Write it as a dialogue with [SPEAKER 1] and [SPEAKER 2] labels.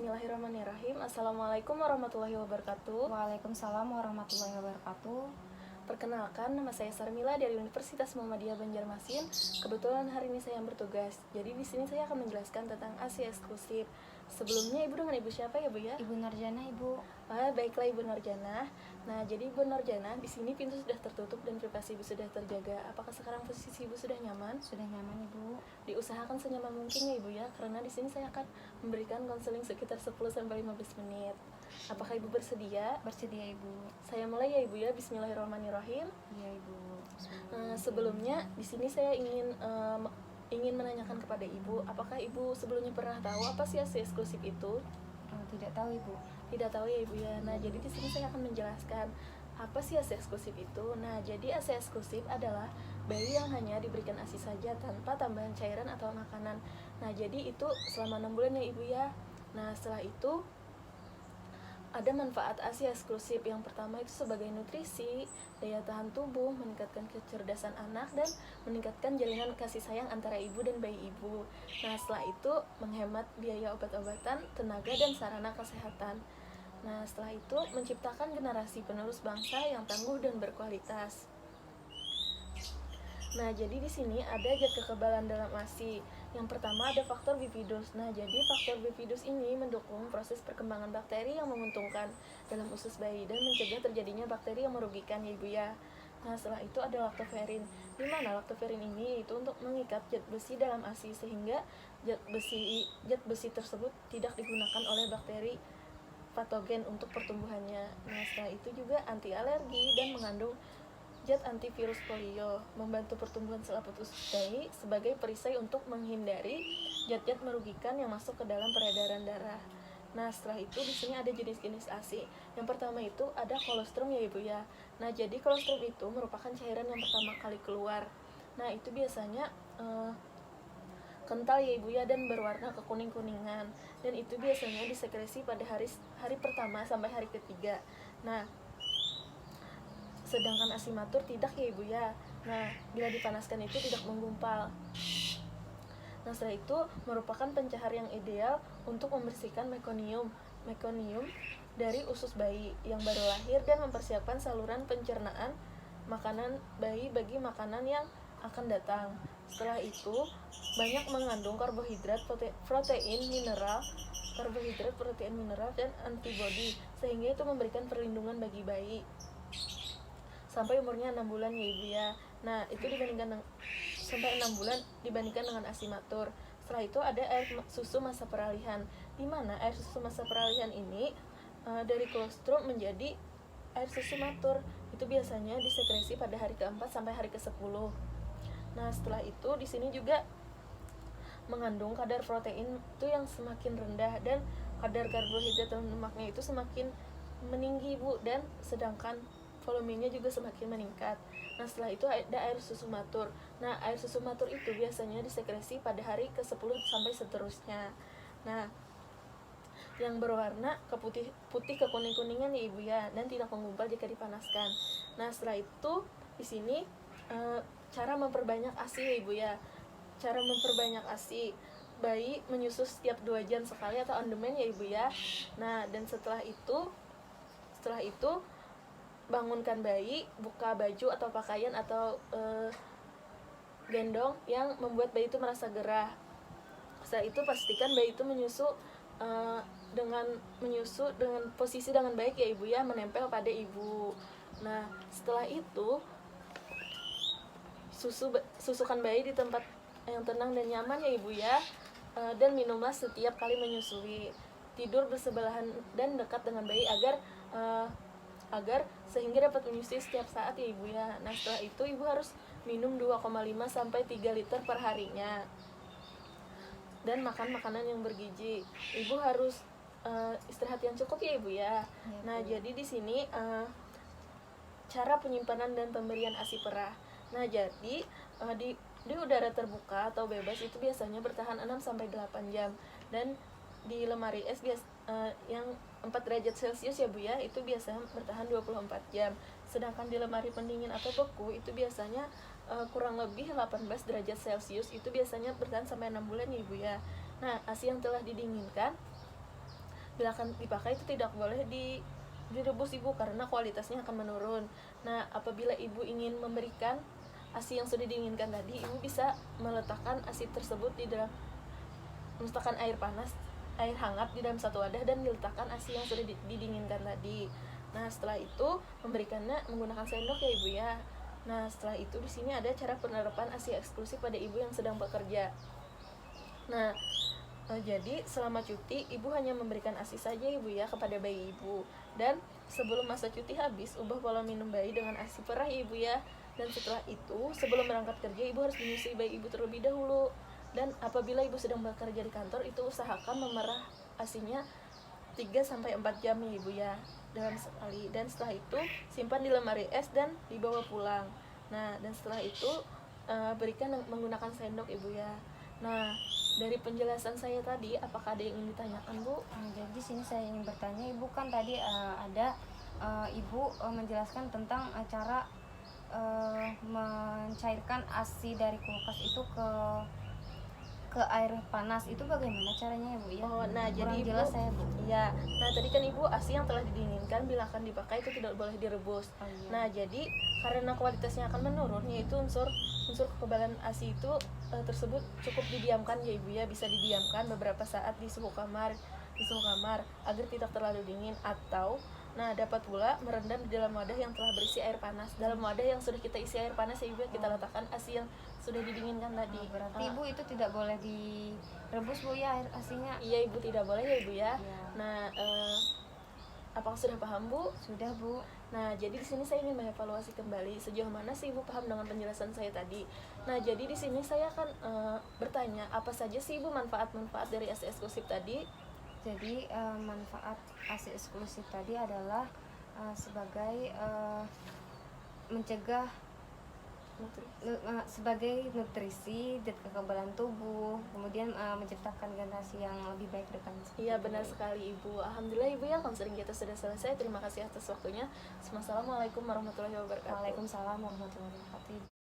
[SPEAKER 1] Bismillahirrahmanirrahim. Assalamualaikum warahmatullahi wabarakatuh.
[SPEAKER 2] Waalaikumsalam warahmatullahi wabarakatuh.
[SPEAKER 1] Perkenalkan, nama saya Sarmila dari Universitas Muhammadiyah Banjarmasin. Kebetulan hari ini saya yang bertugas. Jadi di sini saya akan menjelaskan tentang ASI eksklusif. Sebelumnya Ibu dengan Ibu siapa ya Bu ya?
[SPEAKER 2] Ibu Narjana, Ibu.
[SPEAKER 1] Baiklah Ibu Narjana. Nah, jadi Ibu Narjana, di sini pintu sudah tertutup dan privasi Ibu sudah terjaga. Apakah sekarang posisi Ibu sudah nyaman?
[SPEAKER 2] Sudah nyaman, Ibu.
[SPEAKER 1] Diusahakan senyaman mungkin ya Ibu ya, karena di sini saya akan memberikan konseling sekitar 10-15 menit. Apakah Ibu bersedia?
[SPEAKER 2] Bersedia, Ibu.
[SPEAKER 1] Saya mulai ya Ibu ya. Bismillahirrahmanirrahim.
[SPEAKER 2] Iya, Ibu.
[SPEAKER 1] Sebelumnya di sini saya ingin menanyakan kepada Ibu, apakah Ibu sebelumnya pernah tahu apa sih ASI eksklusif itu?
[SPEAKER 2] Tidak tahu, Ibu.
[SPEAKER 1] Tidak tahu ya Ibu ya. Nah, jadi di sini saya akan menjelaskan apa sih ASI eksklusif itu. Nah, jadi ASI eksklusif adalah bayi yang hanya diberikan ASI saja tanpa tambahan cairan atau makanan. Nah, jadi itu selama 6 bulan ya Ibu ya. Nah, setelah itu ada manfaat ASI eksklusif. Yang pertama itu sebagai nutrisi, daya tahan tubuh, meningkatkan kecerdasan anak, dan meningkatkan jalinan kasih sayang antara ibu dan bayi ibu. Nah, setelah itu menghemat biaya obat-obatan, tenaga, dan sarana kesehatan. Nah, setelah itu menciptakan generasi penerus bangsa yang tangguh dan berkualitas. Nah, jadi di sini ada zat kekebalan dalam ASI. Yang pertama ada faktor bifidus. Nah, jadi faktor bifidus ini mendukung proses perkembangan bakteri yang menguntungkan dalam usus bayi dan mencegah terjadinya bakteri yang merugikan ya Ibu ya. Nah, setelah itu ada laktoferin. Di mana laktoferin ini itu untuk mengikat zat besi dalam ASI sehingga zat besi tersebut tidak digunakan oleh bakteri patogen untuk pertumbuhannya. Nah, setelah itu juga anti alergi dan mengandung zat antivirus polio, membantu pertumbuhan selaput usus bayi sebagai perisai untuk menghindari zat-zat merugikan yang masuk ke dalam peredaran darah. Nah, setelah itu di sini ada jenis-jenis ASI. Yang pertama itu ada kolostrum ya Ibu ya. Nah, jadi kolostrum itu merupakan cairan yang pertama kali keluar. Nah, itu biasanya kental ya Ibu ya dan berwarna kekuning-kuningan, dan itu biasanya disekresi pada hari pertama sampai hari ketiga. Nah, sedangkan ASI matur tidak ya Ibu ya. Nah, bila dipanaskan itu tidak menggumpal. Nah, setelah itu merupakan pencahar yang ideal untuk membersihkan mekonium dari usus bayi yang baru lahir dan mempersiapkan saluran pencernaan makanan bayi bagi makanan yang akan datang. Setelah itu banyak mengandung karbohidrat, protein, mineral, dan antibodi, sehingga itu memberikan perlindungan bagi bayi sampai umurnya 6 bulan ya Ibu ya. Nah, itu dibandingkan sampai 6 bulan dibandingkan dengan ASI matur. Setelah itu ada air susu masa peralihan, di mana air susu masa peralihan ini dari kolostrum menjadi air susu matur. Itu biasanya disekresi pada hari ke-4 sampai hari ke-10. Nah, setelah itu di sini juga mengandung kadar protein itu yang semakin rendah dan kadar karbohidrat dan lemaknya itu semakin meninggi Bu, dan sedangkan volumenya juga semakin meningkat. Nah, setelah itu ada air susu matur. Nah, air susu matur itu biasanya disekresi pada hari ke-10 sampai seterusnya. Nah, yang berwarna putih kekuning-kuningan ya Ibu ya, dan tidak menggumpal jika dipanaskan. Nah, setelah itu di sini cara memperbanyak ASI ya Ibu ya. Cara memperbanyak ASI, bayi menyusu setiap 2 jam sekali atau on demand ya Ibu ya. Nah, dan setelah itu bangunkan bayi, buka baju atau pakaian atau gendong yang membuat bayi itu merasa gerah. Setelah itu pastikan bayi itu menyusu dengan posisi dengan baik ya Ibu ya, menempel pada ibu. Nah, setelah itu susukan bayi di tempat yang tenang dan nyaman ya Ibu ya, dan minumlah setiap kali menyusui. Tidur bersebelahan dan dekat dengan bayi agar sehingga dapat menyusui setiap saat ya Ibu ya. Nah, setelah itu Ibu harus minum 2,5 sampai 3 liter per harinya dan makan makanan yang bergizi. Ibu harus istirahat yang cukup ya Ibu ya. Nah, jadi di sini cara penyimpanan dan pemberian ASI perah. Nah, jadi di udara terbuka atau bebas itu biasanya bertahan 6 sampai 8 jam, dan di lemari es yang 4 derajat Celcius ya Bu ya, itu biasanya bertahan 24 jam. Sedangkan di lemari pendingin atau beku itu biasanya kurang lebih 18 derajat Celcius, itu biasanya bertahan sampai 6 bulan ya Ibu ya. Nah, ASI yang telah didinginkan bila akan dipakai itu tidak boleh direbus ibu, karena kualitasnya akan menurun. Nah, apabila ibu ingin memberikan ASI yang sudah diinginkan tadi, ibu bisa meletakkan ASI tersebut di dalam, meletakkan air panas, air hangat di dalam satu wadah dan diletakkan ASI yang sudah didinginkan tadi. Nah, setelah itu memberikannya menggunakan sendok ya ibu ya. Nah, setelah itu di sini ada cara penerapan ASI eksklusif pada ibu yang sedang bekerja. Nah, jadi selama cuti ibu hanya memberikan ASI saja ibu ya kepada bayi ibu, dan sebelum masa cuti habis ubah pola minum bayi dengan ASI perah ya ibu ya. Dan setelah itu sebelum berangkat kerja ibu harus menyusui bayi ibu terlebih dahulu. Dan apabila ibu sedang bekerja di kantor, itu usahakan memerah ASINya 3-4 jam ya ibu ya dalam sekali. Dan setelah itu simpan di lemari es dan dibawa pulang. Nah, dan setelah itu berikan menggunakan sendok ibu ya. Nah, dari penjelasan saya tadi, apakah ada yang ingin ditanyakan Bu?
[SPEAKER 2] Jadi di sini saya ingin bertanya, ibu kan tadi ada ibu menjelaskan tentang cara mencairkan ASI dari kulkas itu ke air panas, itu bagaimana caranya ya Bu ya?
[SPEAKER 1] Oh, nah
[SPEAKER 2] Kurang
[SPEAKER 1] jadi
[SPEAKER 2] jelas
[SPEAKER 1] Ibu,
[SPEAKER 2] saya Bu.
[SPEAKER 1] ya, nah tadi kan Ibu ASI yang telah didinginkan bila akan dipakai itu tidak boleh direbus.
[SPEAKER 2] Oh, iya.
[SPEAKER 1] Nah, jadi karena kualitasnya akan menurun, yaitu unsur kekebalan ASI itu tersebut cukup didiamkan ya Ibu ya, bisa didiamkan beberapa saat di suhu kamar agar tidak terlalu dingin, atau nah dapat pula merendam di dalam wadah yang telah berisi air panas. Dalam wadah yang sudah kita isi air panas ya Ibu, kita letakkan ASI yang sudah didinginkan tadi.
[SPEAKER 2] Berarti Ibu itu tidak boleh direbus Bu ya air ASINya?
[SPEAKER 1] Iya Ibu, tidak boleh ya Ibu ya.
[SPEAKER 2] Iya.
[SPEAKER 1] Nah, apakah sudah paham Bu?
[SPEAKER 2] Sudah Bu.
[SPEAKER 1] Nah, jadi di sini saya ingin mengevaluasi kembali sejauh mana sih Ibu paham dengan penjelasan saya tadi. Nah, jadi di sini saya akan bertanya, apa saja sih Ibu manfaat-manfaat dari ASI eksklusif tadi?
[SPEAKER 2] Jadi manfaat ASI eksklusif tadi adalah sebagai mencegah sebagai nutrisi dan kekebalan tubuh, kemudian menciptakan generasi yang lebih baik depan.
[SPEAKER 1] Iya, benar sekali Ibu. Alhamdulillah Ibu ya, konseling kita sudah selesai. Terima kasih atas waktunya. Wassalamualaikum warahmatullahi wabarakatuh.
[SPEAKER 2] Waalaikumsalam warahmatullahi wabarakatuh.